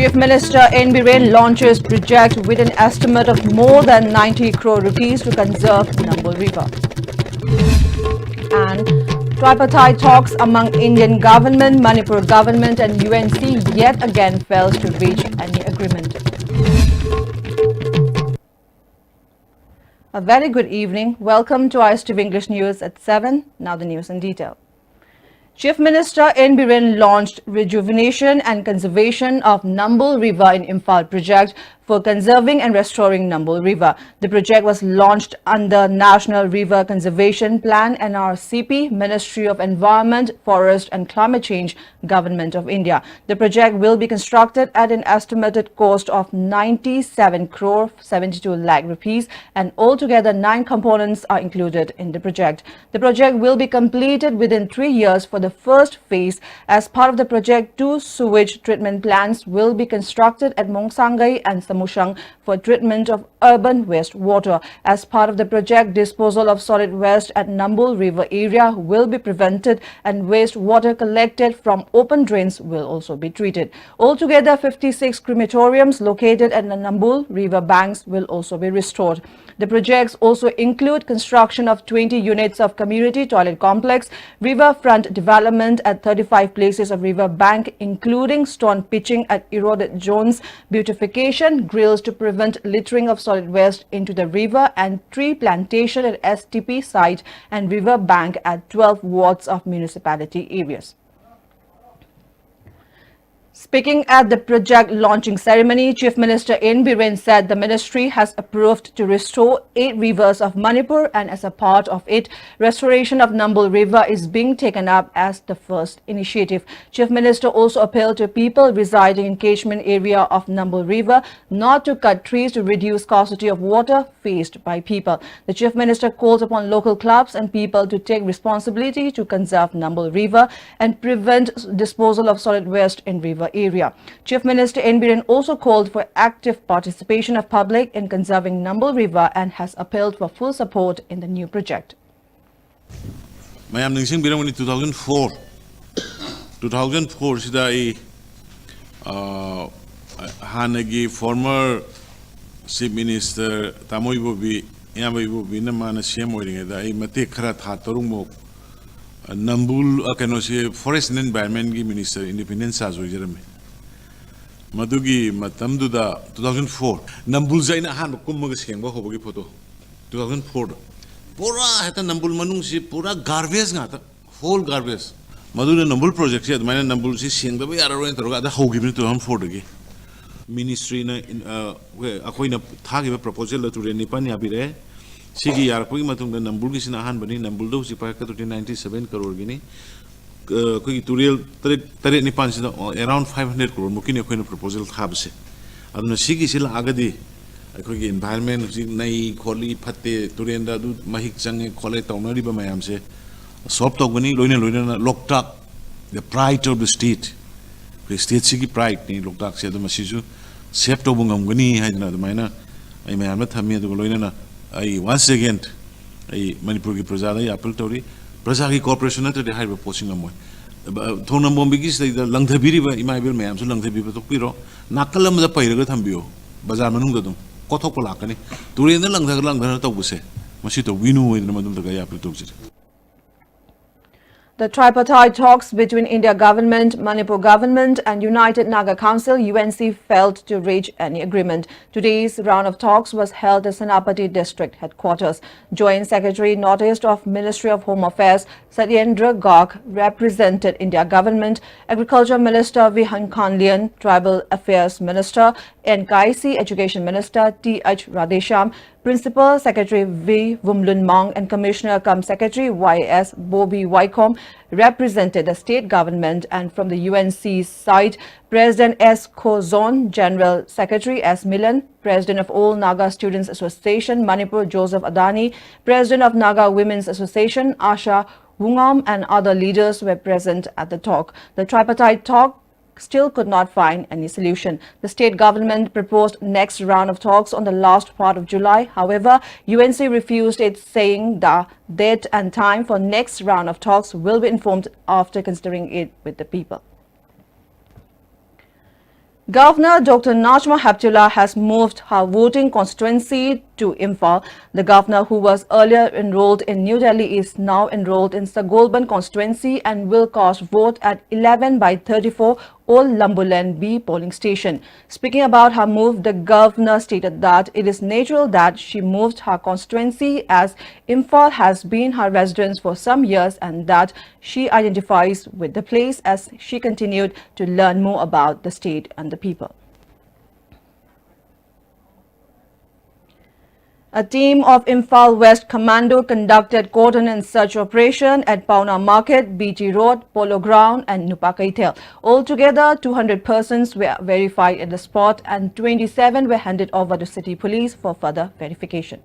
Chief Minister N. Biren launches project with an estimate of more than 90 crore rupees to conserve Nambol River. And tripartite talks among Indian government, Manipur government and UNC yet again fails to reach any agreement. A very good evening. Welcome to ISTV English News at 7. Now the news in detail. Chief Minister N. Biren launched Rejuvenation and Conservation of Nambol River in Imphal project for conserving and restoring Nambol River. The project was launched under National River Conservation Plan NRCP, Ministry of Environment, Forest and Climate Change, Government of India. The project will be constructed at an estimated cost of 97 crore 72 lakh rupees and altogether 9 components are included in the project. The project will be completed within 3 years for the first phase. As part of the project, 2 sewage treatment plants will be constructed at Mongsangai and Samushang for treatment of urban wastewater. As part of the project, disposal of solid waste at Nambol River area will be prevented and wastewater collected from open drains will also be treated. Altogether, 56 crematoriums located at the Nambol River banks will also be restored. The projects also include construction of 20 units of community toilet complex, riverfront development at 35 places of river bank, including stone pitching at eroded zones, beautification, grills to prevent littering of solid waste into the river, and tree plantation at STP site and river bank at 12 wards of municipality areas. Speaking at the project launching ceremony, Chief Minister N. Biren said the ministry has approved to restore 8 rivers of Manipur, and as a part of it, restoration of Nambol River is being taken up as the first initiative. Chief Minister also appealed to people residing in catchment area of Nambol River not to cut trees to reduce scarcity of water faced by people. The Chief Minister called upon local clubs and people to take responsibility to conserve Nambol River and prevent disposal of solid waste in river area. Chief Minister N. Biren also called for active participation of public in conserving Nambol River and has appealed for full support in the new project. I am Ningsing Biren in 2004. 2004 sida Hanagi former Chief Minister Tamoy Bobi Yamay Bobi Namana Siem wedding da Mate Kara Tatorumok Nambul Akanosi Forest and Environment Minister Independence as Jeremy Madugi Matamduda 2004 Nambul Zaina Han Kumagasing Hobogi photo 2004 Pura Hata Nambul Manungsi Pura garbage Nata whole garbage Maduna Nambul project said my Nambul Sing the way I went to the whole given to him for the ministry Aquina Tagi proposal to Renipania Bire Sigi Yarpui Matung and Nambulgis in a hand, but in Nambuldo, Sipaka to 97 crore guinea. Turiel Nipan around 500 crore, Mukina Queen proposal Habse. And the Sigi Silla Agadi, a quick environment, Nai, Koli, Pate, Turenda, Mahik Sang, Colette, Onariba Mayamse, Soptogani, Luna, locked up the pride of the state. The state Sigi pride, looked up, said the Masisu, Septobungani, had another minor. I may have met Hamia the Golina. Once again, Manipur ki Prajada appeal tori Prajaki corporation at the high posting amoy. Tona Bombigis the Langtabiri by Imabil Mayam, so Langtabi to Piro, Nakalam the Pairagambio, Bazar Manungadum, Kotopolakani, Turin the Langta Tobuse, Masito, Winu in the Madum the Gayapil. The tripartite talks between India government, Manipur government and United Naga Council UNC failed to reach any agreement. Today's round of talks was held at Senapati district headquarters. Joint Secretary Northeast of Ministry of Home Affairs Satyendra Garg represented India government, Agriculture Minister Vihan Kanlian, Tribal Affairs Minister NKIC Education Minister T.H. Radhesham, Principal Secretary V. Vumlun Mang and Commissioner cum Secretary Y.S. Bobby Wycombe represented the state government, and from the UNC side, President S. Kozon, General Secretary S. Milan, President of All Naga Students Association Manipur Joseph Adani, President of Naga Women's Association Asha Wungam and other leaders were present at the talk. The tripartite talk still could not find any solution. The state government proposed next round of talks on the last part of July. However, UNC refused it, saying the date and time for next round of talks will be informed after considering it with the people. Governor Dr. Najma Heptullah has moved her voting constituency to Imphal. The governor, who was earlier enrolled in New Delhi, is now enrolled in Sagolban constituency and will cast vote at 11/34 Old Lambulan B polling station. Speaking about her move, the governor stated that it is natural that she moved her constituency as Imphal has been her residence for some years and that she identifies with the place as she continued to learn more about the state and the people. A team of Imphal West Commando conducted cordon and search operation at Pauna Market, BG Road, Polo Ground and Nupakaitel. Altogether, 200 persons were verified at the spot and 27 were handed over to City Police for further verification.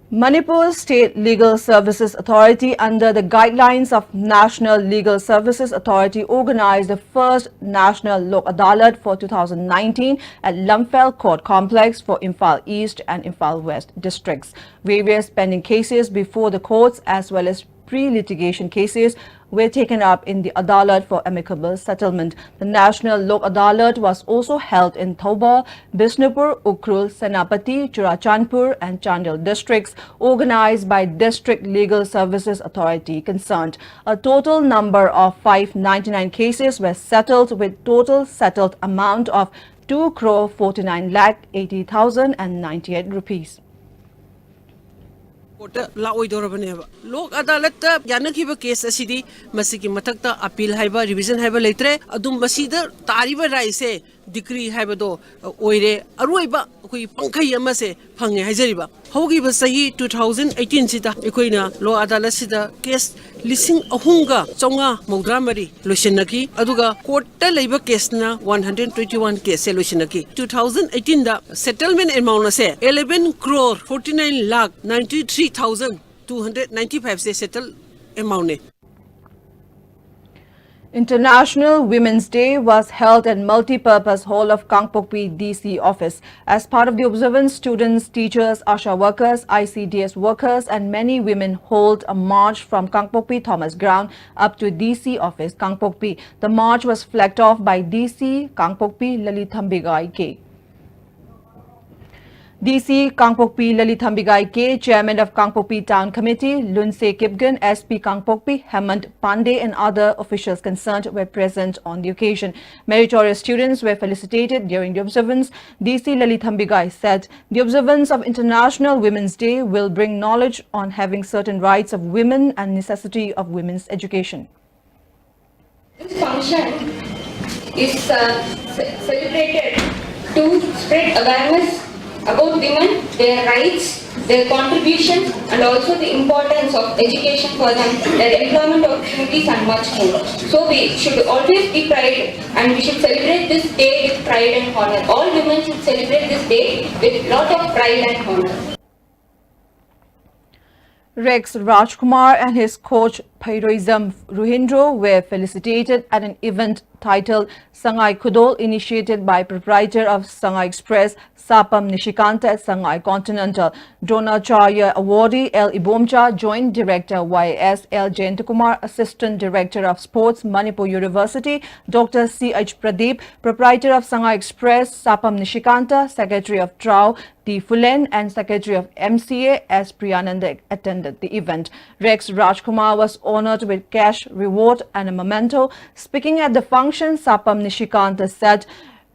Manipur State Legal Services Authority, under the guidelines of National Legal Services Authority, organized the first National Lok Adalat for 2019 at Lamphel Court Complex for Imphal East and Imphal West districts. Various pending cases before the courts as well as pre-litigation cases were taken up in the Adalat for amicable settlement. The National Lok Adalat was also held in Thoba, Bisnupur, Ukrul, Senapati, Churachandpur and Chandel districts, organized by District Legal Services Authority concerned. A total number of 599 cases were settled with total settled amount of 2,49,80,098 rupees. Lok Adalat Yanakiba case Asidi, Masiki Matakta, appeal Haiba, revision Haiba Letre, Adum Basida, Tariba Raise, decree Haibado, Oire, Aruiba, Pankai Yamase, Pange Hazeriba. Hogi Basahi 2018 Sita, Equina, Lo Adalat Sida, case Lissing Ahunga, Songa, Mogramari, Lushinaki, Aduga, Quarter Labor case na 121 case Lushinaki. 2018 the settlement amount say 11 crore 49 lakh 93,295 se settle amount. International Women's Day was held at Multi-Purpose Hall of Kangpokpi DC office. As part of the observance, students, teachers, ASHA workers, ICDS workers and many women hold a march from Kangpokpi Thomas Ground up to DC office, Kangpokpi. The march was flagged off by DC Kangpokpi Lalithambigai K. DC Kangpokpi Lalithambigai K, Chairman of Kangpokpi Town Committee, Lunse Kipgan, SP Kangpokpi, Hemant Pandey and other officials concerned were present on the occasion. Meritorious students were felicitated during the observance. DC Lalithambigai said the observance of International Women's Day will bring knowledge on having certain rights of women and necessity of women's education. This function is celebrated to spread awareness about women, their rights, their contributions and also the importance of education for them, their employment opportunities and much more. So we should always be proud and we should celebrate this day with pride and honor. All women should celebrate this day with lot of pride and honor. Rex Rajkumar and his coach Pairoism Ruhindro were felicitated at an event titled Sangai Kudol, initiated by proprietor of Sangai Express, Sapam Nishikanta at Sangai Continental. Dronacharya awardee L. Ibomcha, Joint Director YS L. Jayantakumar, Assistant Director of Sports, Manipur University, Dr. C.H. Pradeep, proprietor of Sangai Express, Sapam Nishikanta, Secretary of TRAU, D. Fulen and Secretary of MCA S. Priyananda attended the event. Rex Rajkumar was honored with cash reward and a memento. Speaking at the function, Sapam Nishikanta said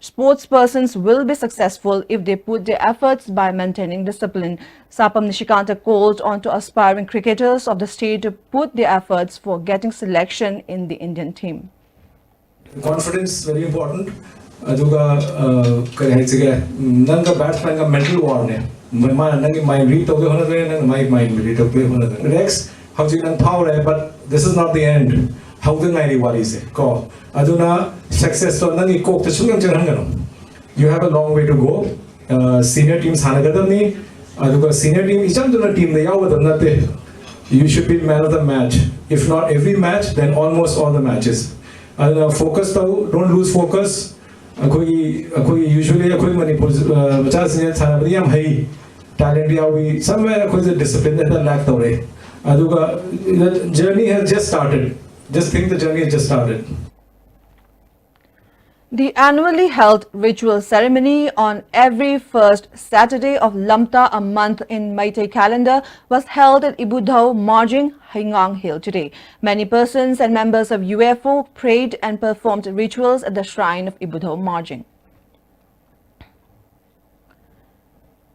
sportspersons will be successful if they put their efforts by maintaining discipline. Sapam Nishikanta called on to aspiring cricketers of the state to put their efforts for getting selection in the Indian team. Confidence very important. Aduga nanga batsman ka mental war ne nangi mind read to my mind read to Rex how you can power but this is not the end. How the nai wari se ko aduna success to nangi kok te sungang jangan you have a long way to go. Senior teams hanagadam ni aduga senior team icham duna team ne yawadam nate you should be man of the match. If not every match, then almost all the matches. Focus though, don't lose focus. Usually Manipur talent somewhere discipline that lack the journey has just started. Just think the journey has just started. The annually held ritual ceremony on every first Saturday of Lamta, a month in Meitei calendar, was held at Ibudhau Marjing, Hingang Hill today. Many persons and members of UFO prayed and performed rituals at the shrine of Ibudhau Marjing.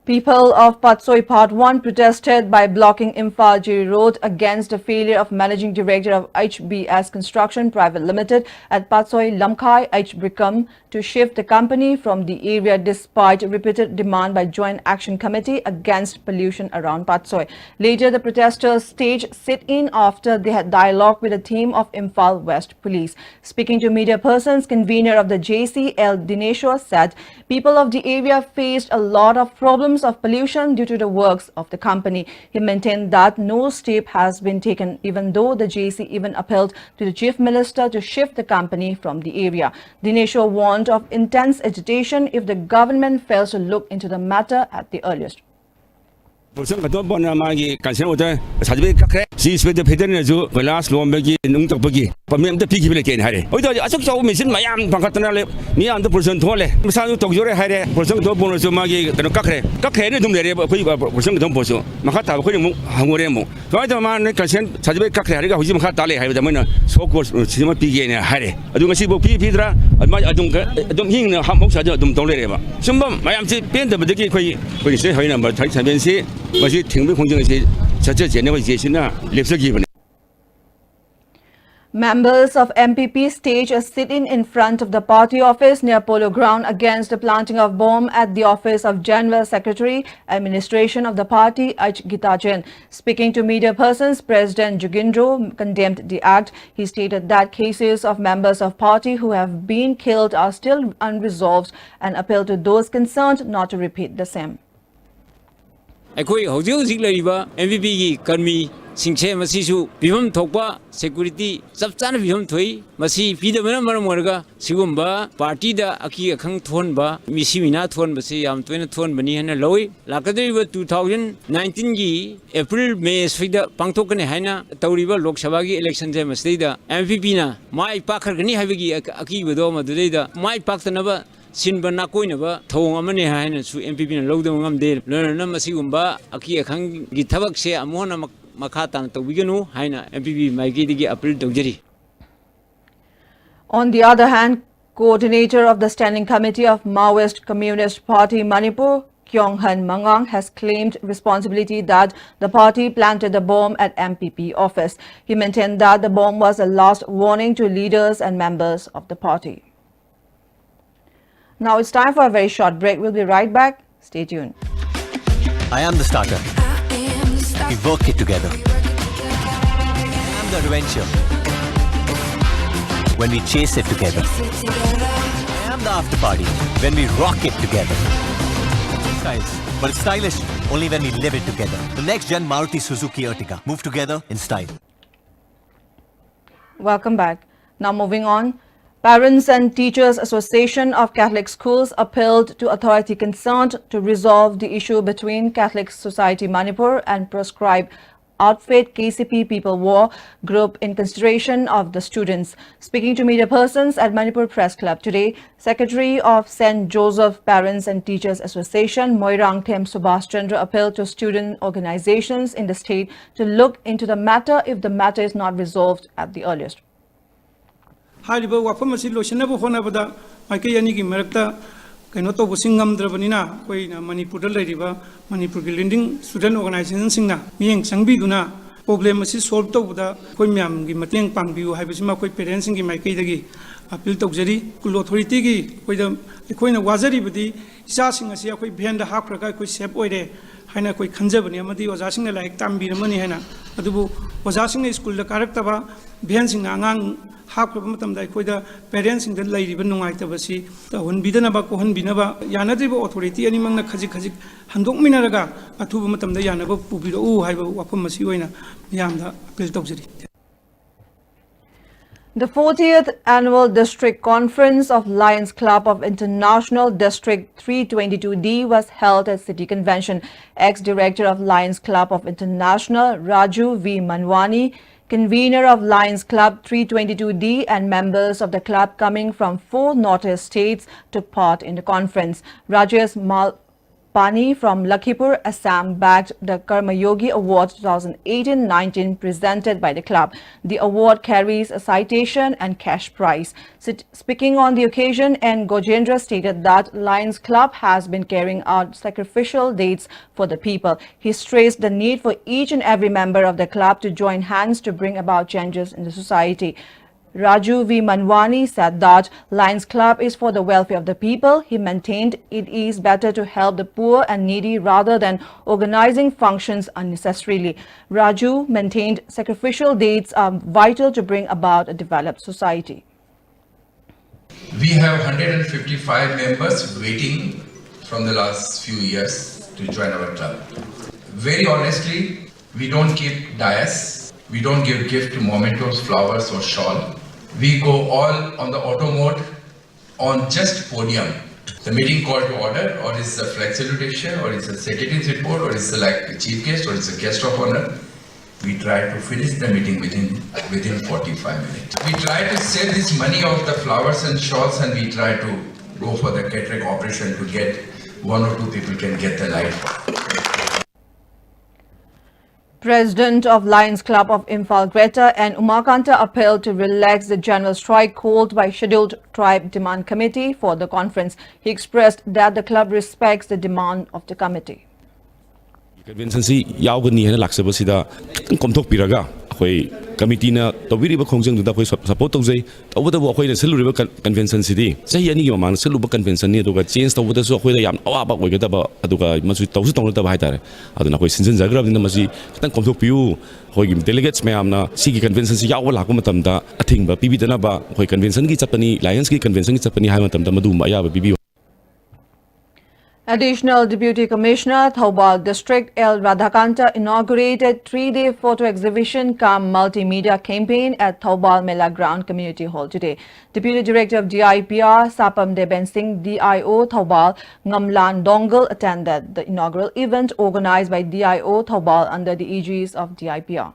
People of Patsoi Part 1 protested by blocking Imphal Jiri Road against the failure of Managing Director of HBS Construction Private Limited at Patsoi Lamkai H. Brickham to shift the company from the area despite repeated demand by Joint Action Committee against pollution around Patsoi. Later, the protesters staged sit-in after they had dialogue with a team of Imphal West Police. Speaking to media persons, convener of the JCL Dineshwar said people of the area faced a lot of problems of pollution due to the works of the company. He maintained that no step has been taken, even though the JC even appealed to the Chief Minister to shift the company from the area. Dineshwar warned of intense agitation if the government fails to look into the matter at the earliest. Person kato bon magi kansen ota sajbe kakre si spede pheden ju glass lom bagi nung tok bagi pamem ta piki bele ken hare oi to asok chau mesin mayam pangkatna le ni am to person thole masa ju tok jore hare person to bon ju magi kano kakre ne dum le koi person to boso makha ta koi mu hangore mu to ai to ma ne kansen sajbe kakre hare ga huji makha ta le hare da mana so ko sima pigi ne hare adu ngasi bo pi dra ma adum hing ne ham hok sa adum tong le ba sumbam mayam si pen da bagi koi se hoina ba thai saben si Members of MPP staged a sit-in in front of the party office near Polo Ground against the planting of bomb at the office of General Secretary, Administration of the party, H. Gitajan. Speaking to media persons, President Jugindro condemned the act. He stated that cases of members of party who have been killed are still unresolved and appealed to those concerned not to repeat the same. ꯑꯩꯈꯣꯏ ꯍꯧꯖꯤꯛ ꯍꯧꯖꯤꯛ ꯂꯩꯔꯤꯕ MPPꯒꯤ ꯀꯔꯃꯤ ꯁꯤꯡꯁꯦ ꯃꯁꯤꯁꯨ ꯄꯤꯐꯝ ꯊꯣꯛꯄ security ꯆꯞ ꯆꯥꯅ ꯄꯤꯐꯝ ꯊꯣꯛꯏ ꯃꯁꯤ ꯄꯤꯗꯕꯅ ꯃꯔꯝ ꯑꯣꯏꯔꯒ ꯁꯤꯒꯨꯝꯕ ꯄꯥꯔꯇꯤꯗ ꯑꯀꯤ ꯑꯈꯪ ꯊꯣꯛꯍꯟꯕ ꯃꯤꯁꯤ ꯃꯤꯅꯥ ꯊꯣꯛꯍꯟꯕꯁꯤ ꯌꯥꯝ ꯇꯣꯏꯅ ꯊꯣꯛꯍꯟꯕꯅꯤ ꯍꯥꯏꯅ ꯂꯧꯏ ꯂꯥꯛꯀꯗꯧꯔꯤꯕ 2019ꯒꯤ ꯑꯦꯄ꯭ꯔꯤꯜ ꯃꯦ ꯁ꯭ꯋꯥꯏꯗ ꯄꯥꯡꯊꯣꯛꯀꯅꯤ ꯍꯥꯏꯅ ꯇꯧꯔꯤꯕ ꯂꯣꯛ ꯁꯚꯥꯒꯤ ꯏꯂꯦꯛꯁꯟꯁꯦ ꯃꯁꯤꯗꯩꯗ MPPꯅ ꯃꯥꯏ ꯄꯥꯛꯈ꯭ꯔꯒꯅꯤ ꯍꯥꯏꯕꯒꯤ ꯑꯀꯤꯕꯗꯣ ꯃꯗꯨꯗꯩꯗ ꯃꯥꯏ ꯄꯥꯛꯇꯅꯕ sinba na koinaba thawong amane haina su MPP na lawdam ngamde lona masigumba aki akhang gi thabak se amona makha tan tawbiganu haina MPP maigi digi appeal tawjari. On the other hand, coordinator of the Standing Committee of Maoist Communist Party Manipur, Kyong Han Mangang, has claimed responsibility that the party planted the bomb at MPP office. He maintained that the bomb was a last warning to leaders and members of the party. Now it's time for a very short break. We'll be right back. Stay tuned. I am the starter. We work it together. I am the adventure. When we chase it together. I am the after party. When we rock it together. Guys, but it's stylish only when we live it together. The next gen Maruti Suzuki Ertiga. Move together in style. Welcome back. Now moving on. Parents and Teachers Association of Catholic Schools appealed to authority concerned to resolve the issue between Catholic Society Manipur and proscribed outfit KCP People War group in consideration of the students. Speaking to media persons at Manipur Press Club today, Secretary of St. Joseph Parents and Teachers Association, Moirang Them Subhash Chandra, appealed to student organizations in the state to look into the matter if the matter is not resolved at the earliest. हारिबा वाफम असि लोसनबो होनबदा माइके यानी की मरकता कइनो तो बुसिंगम द्रबनिना कोइना मणिपुर लैरिबा मणिपुर की leading student organisation सिंगना मियंग संगबिदुना problem असि solve तौबदा कोइ ma'am की मतेंग पांगबिउ हाइबसिमा कोइ पेरेंट्स की माइके दगी अपील तौजरी कुल अथॉरिटी की कोइदा कोइना वाजरीबदी इचासिंग असि कोइ भेंड हाफ्रगा कोइ सेफ ओइरे हाइना कोइ खंजबनी अमदी ओजासिंग लाइक तांबिरमनी हाइना अदुबु ओजासिंग स्कूल कारक्तबा भेंसिंग आंगांग हाफ्रबा मतमदा कोइदा पेरेंट्स इंद लैरिबा नुंगाइतबसी तहनबिदनबा कोहनबिनबा यानद्रिबा अथॉरिटी अनिमंगना खजिक खजिक हंदोकमिनरगा अथुबा मतमदा यानबा पुबिरो हाइबा वाफम मसी ओइना यामदा अपील तौजरी. The 40th Annual District Conference of Lions Club of International District 322D was held at City Convention. Ex-Director of Lions Club of International, Raju V. Manwani, convener of Lions Club 322D, and members of the club coming from 4 northeast states took part in the conference. Rajesh Malpani from Lakhipur, Assam bagged the Karma Yogi Award 2018-19 presented by the club. The award carries a citation and cash prize. Speaking on the occasion, N. Gojendra stated that Lions Club has been carrying out sacrificial deeds for the people. He stressed the need for each and every member of the club to join hands to bring about changes in the society. Raju V. Manwani said that Lions Club is for the welfare of the people. He maintained it is better to help the poor and needy rather than organizing functions unnecessarily. Raju maintained sacrificial deeds are vital to bring about a developed society. We have 155 members waiting from the last few years to join our club. Very honestly, we don't keep dais, we don't give gift to mementos, flowers or shawl. We go all on the auto mode on just podium. The meeting call to order, or it's a flag salutation, or it's a secretary's report, or it's like a chief guest, or it's a guest of honor. We try to finish the meeting within 45 minutes. We try to save this money of the flowers and shawls, and we try to go for the catering operation to get 1 or 2 people can get the light. President of Lions Club of Imphal Greater and Umakanta appealed to relax the general strike called by Scheduled Tribe Demand Committee for the conference. He expressed that the club respects the demand of the committee. Convention si yaugani hena laksabasida komthok piraga khoi committee na tawiriba khongjang duda khoi support tawjai tawda bo khoi na seluriba convention sidi sahi ani ma mang seluba convention ni aduga change tawda su khoi da yam awaba oigada ba aduga masu tawsu tawna ba haitare aduna khoi sinjin jagrab dina masi khatan komthok piu khoi gi delegates mayam na sigi convention si yawa lakuma tamda athingba pibi dana ba khoi convention gi chapani Lions gi convention gi chapani ha matamda madu ma ya ba pibi. Additional Deputy Commissioner, Thoubal District L. Radhakanta inaugurated 3-day photo exhibition cum multimedia campaign at Thoubal Mela Ground Community Hall today. Deputy Director of DIPR, Sapam Deben Singh, DIO Thoubal, Ngamlan Dongal attended the inaugural event organized by DIO Thoubal under the aegis of DIPR.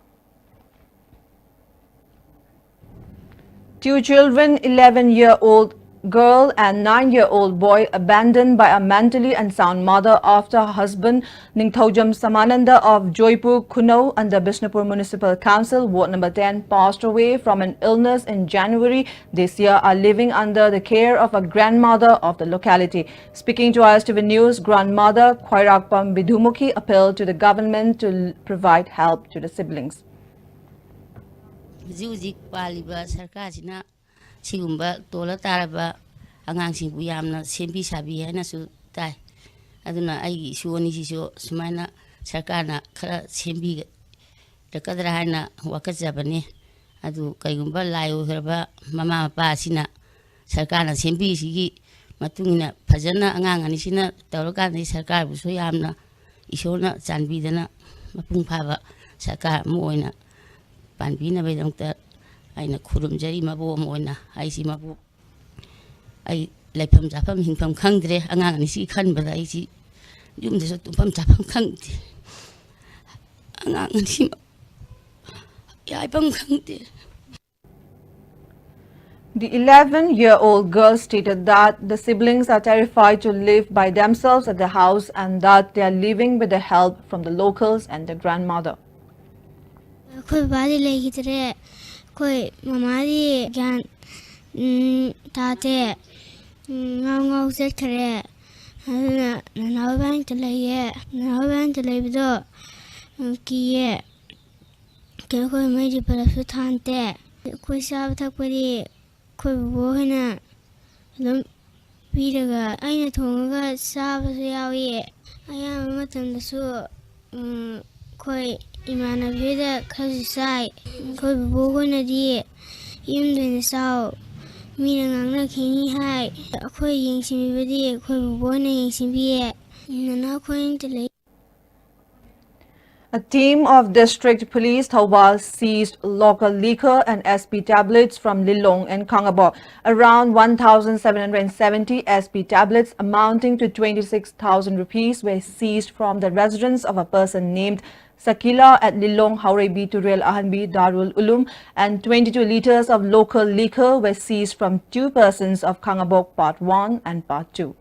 2 children, 11-year-old girl and 9-year-old boy abandoned by a mentally unsound mother after her husband Ningthojam Samananda of Joypur Kuno under Bishnupur Municipal Council, Ward number 10, passed away from an illness in January this year are living under the care of a grandmother of the locality. Speaking to ISTV News, grandmother Khairakpam Bidhumukhi appealed to the government to provide help to the siblings. Sigumba tola taraba angangsing bu yamna sembi sabi hena su tai aduna ai suoni siso sumaina sarkarna khara sembi dekadra hana wakajabane adu kaigumba layo herba mama pa sina sarkarna sembi sigi matungina phajana angang ani sina tawraka ni sarkar bu so yamna isona chanbidana mapung phaba sarkar mu oina panbina bedamta aina khurum jari mabu moina aisi mabu ai lepham japam hingpam khangdre angang ani si khan bada aisi yum de so tumpam japam khangde angang ani ya pam khangde. The 11-year-old girl stated that the siblings are terrified to live by themselves at the house and that they are living with the help from the locals and their grandmother. Koi mamari gan tate ngau set kare na bang tele bido kiye ke koi mai di para su thante koi sab thak pari koi bo hena dum piraga aina thonga sab su yawi aya matam da su koi imana vida khasai koi bogo na di yim den sao mi nang na khini hai koi ying sim bi di koi bogo na ying sim bi na koi tele. A team of District Police Thoubal seized local liquor and SP tablets from Lilong and Kangabo. Around 1,770 SP tablets amounting to 26,000 rupees were seized from the residence of a person named Sakila at Lilong, Haurebi, Turel, Ahanbi, Darul Ulum, and 22 litres of local liquor were seized from 2 persons of Kangabok Part 1 and Part 2.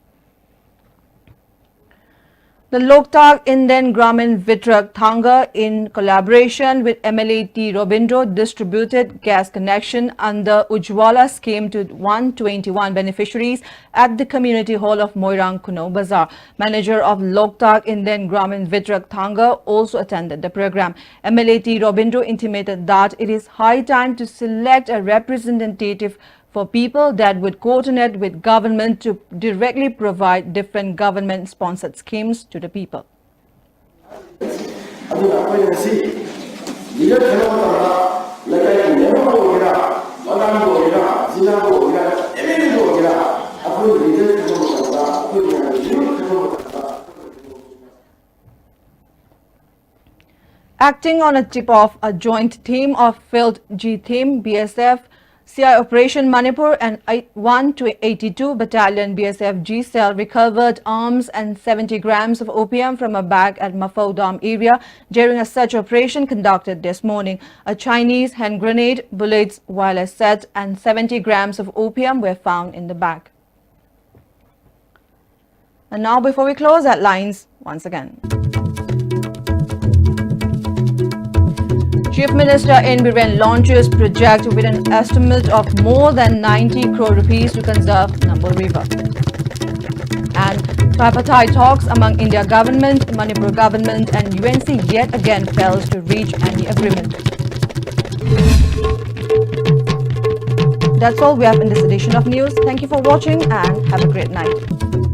The Loktak Indian Gramin Vitrak Thanga, in collaboration with MLA T. Robindro, distributed gas connection under Ujwala scheme to 121 beneficiaries at the community hall of Moirang Kuno Bazaar. Manager of Loktak Indian Gramin Vitrak Thanga also attended the program. MLA T. Robindro intimated that it is high time to select a representative for people that would coordinate with government to directly provide different government-sponsored schemes to the people. Acting on a tip-off, a joint team of Field G Team, BSF, CI Operation Manipur and 182 Battalion BSF G Cell recovered arms and 70 grams of opium from a bag at Mafau Dam area during a search operation conducted this morning. A Chinese hand grenade, bullets, wireless set and 70 grams of opium were found in the bag. And now, before we close, headlines once again. Chief Minister N. Biren launches project with an estimate of more than 90 crore rupees to conserve Nambu River. And tripartite talks among India government, Manipur government and UNC yet again fails to reach any agreement. That's all we have in this edition of news. Thank you for watching and have a great night.